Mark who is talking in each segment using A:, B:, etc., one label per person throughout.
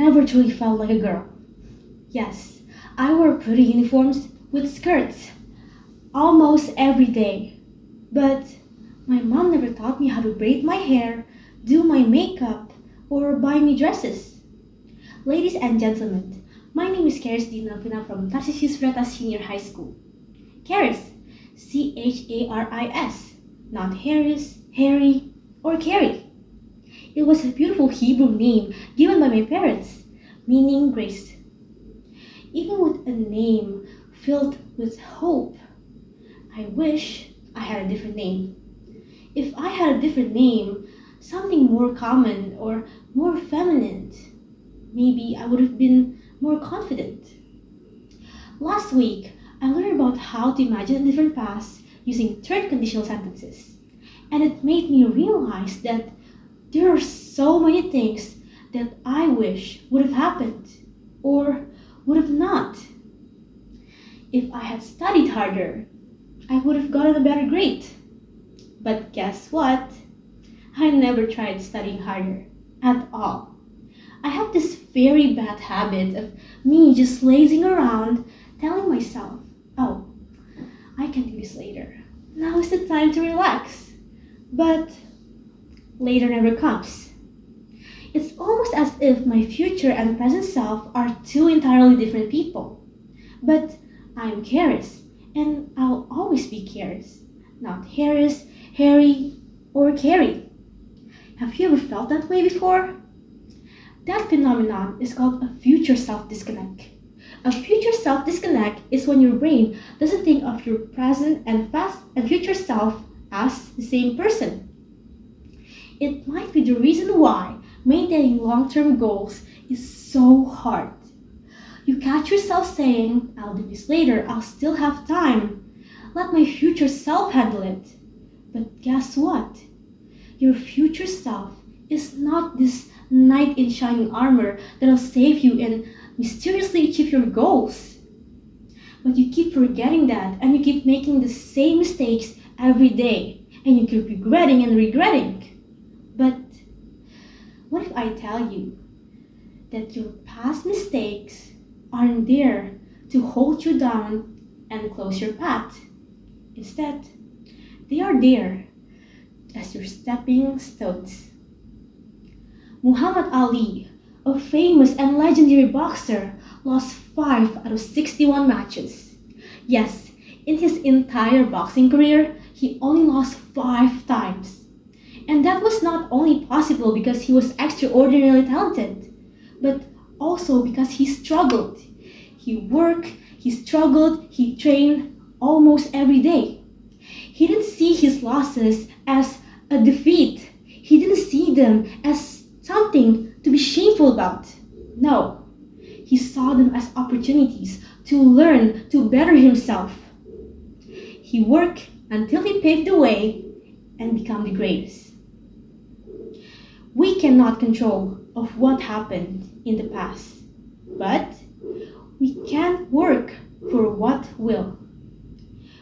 A: never truly felt like a girl. Yes, I wore pretty uniforms with skirts almost every day. But my mom never taught me how to braid my hair, do my makeup, or buy me dresses. Ladies and gentlemen, my name is Charis Dinalpina from Tarcisius Reta Senior High School. Charis, Charis, not Harris, Harry, or Carrie. It was a beautiful Hebrew name given by my parents, meaning grace. Even with a name filled with hope, I wish I had a different name. If I had a different name, something more common or more feminine, maybe I would have been more confident. Last week, I learned about how to imagine a different past using third conditional sentences. And it made me realize that there are so many things that I wish would have happened or would have not. If I had studied harder, I would have gotten a better grade. But guess what? I never tried studying harder at all. I have this very bad habit of me just lazing around, telling myself, oh, I can do this later. Now is the time to relax. But later never comes. It's almost as if my future and present self are two entirely different people. But I'm Charis, and I'll always be Charis, not Harris, Harry, or Carrie. Have you ever felt that way before? That phenomenon is called a future self disconnect. A future self disconnect is when your brain doesn't think of your present and past and future self as the same person. It might be the reason why maintaining long-term goals is so hard. You catch yourself saying, I'll do this later, I'll still have time. Let my future self handle it. But guess what? Your future self is not this knight in shining armor that'll save you and mysteriously achieve your goals. But you keep forgetting that and you keep making the same mistakes every day and you keep regretting and regretting. But what if I tell you that your past mistakes aren't there to hold you down and close your path? Instead, they are there as your stepping stones. Muhammad Ali, a famous and legendary boxer, lost 5 out of 61 matches. Yes, in his entire boxing career, he only lost 5 times. And that was not only possible because he was extraordinarily talented, but also because he struggled. He worked, he struggled, he trained almost every day. He didn't see his losses as a defeat. He didn't see them as something to be shameful about. No, he saw them as opportunities to learn to better himself. He worked until he paved the way and became the greatest. We cannot control of what happened in the past, but we can work for what will.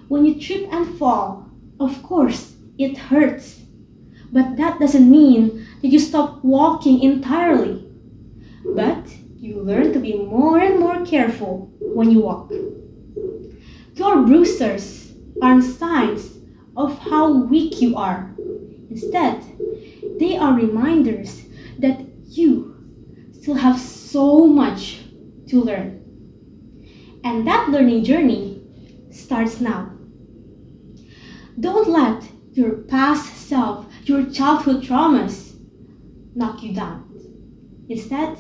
A: When you trip and fall, of course, it hurts. But that doesn't mean that you stop walking entirely. But you learn to be more and more careful when you walk. Your bruises aren't signs of how weak you are. Instead, they are reminders that you still have so much to learn. And that learning journey starts now. Don't let your past self, your childhood traumas, knock you down. Instead,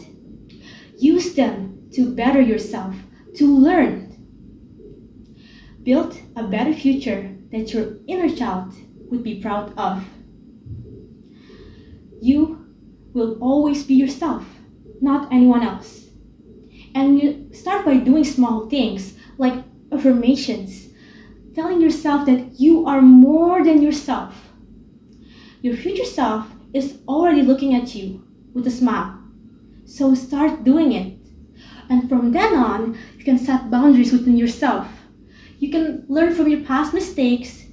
A: use them to better yourself, to learn. Build a better future that your inner child would be proud of. You will always be yourself, not anyone else. And you start by doing small things like affirmations, telling yourself that you are more than yourself. Your future self is already looking at you with a smile. So start doing it. And from then on, you can set boundaries within yourself. You can learn from your past mistakes.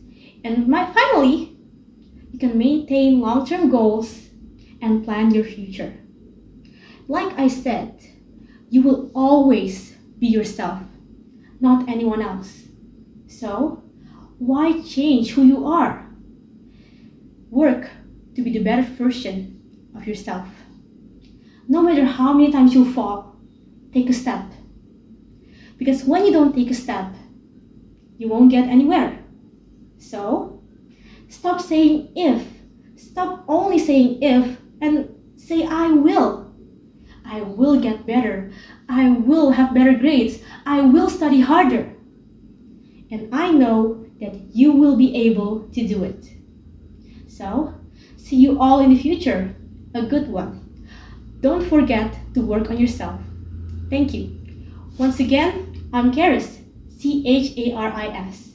A: And finally, you can maintain long-term goals and plan your future. Like I said, you will always be yourself, not anyone else. So, why change who you are? Work to be the better version of yourself. No matter how many times you fall, take a step. Because when you don't take a step, you won't get anywhere. So, stop saying if. Stop only saying if and say I will. I will get better. I will have better grades. I will study harder. And I know that you will be able to do it. So, see you all in the future. A good one. Don't forget to work on yourself. Thank you. Once again, I'm Charis, Charis.